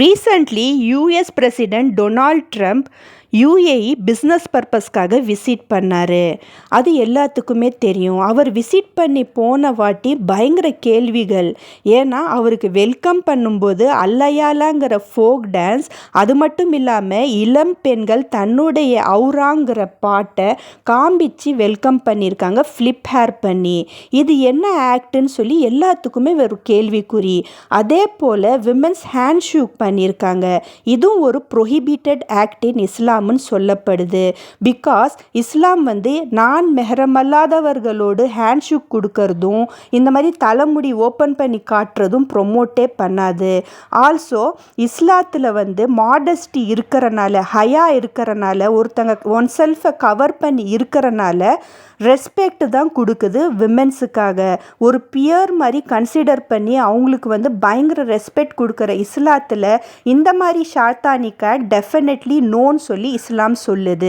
Recently US president Donald Trump UAE business பர்பஸ்க்காக visit பண்ணார். அது எல்லாத்துக்குமே தெரியும். அவர் விசிட் பண்ணி போன வாட்டி பயங்கர கேள்விகள். ஏன்னா அவருக்கு வெல்கம் பண்ணும்போது அல்லையாலாங்கிற ஃபோக் டான்ஸ், அது மட்டும் இல்லாமல் இளம் பெண்கள் தன்னுடைய அவுராங்கிற பாட்டை காமிச்சு வெல்கம் பண்ணியிருக்காங்க, ஃப்ளிப் ஹேர் பண்ணி. இது என்ன ஆக்டுன்னு சொல்லி எல்லாத்துக்குமே ஒரு கேள்விக்குறி. அதே போல் விமென்ஸ் ஹேண்ட் ஷூக் பண்ணியிருக்காங்க. இதுவும் ஒரு ப்ரொஹிபிட்டட் ஆக்ட் இன் இஸ்லாம்னு சொல்லப்படுது. பிகாஸ் இஸ்லாம் நான் மெஹரமல்லாதவர்களோடு ஹேண்ட் ஷூக் கொடுக்கறதும் இந்த மாதிரி தலைமுடி ஓப்பன் பண்ணி காட்டுறதும் ப்ரொமோட்டே பண்ணாது. ஆல்சோ இஸ்லாத்தில் மாடஸ்டி இருக்கிறனால, ஹயா இருக்கிறனால, ஒருத்தங்க ஒன் செல்ஃபை கவர் பண்ணி இருக்கிறனால ரெஸ்பெக்ட் தான் கொடுக்குது விமென்ஸுக்காக. ஒரு பியர் மாதிரி கன்சிடர் பண்ணி அவங்களுக்கு பயங்கர ரெஸ்பெக்ட் கொடுக்குற இஸ்லாத்தில் இந்த மாதிரி ஷாத்தானிக் ஆக்ட் டெஃபினெட்லி நோன்னு சொல்லி இஸ்லாம் சொல்லுது.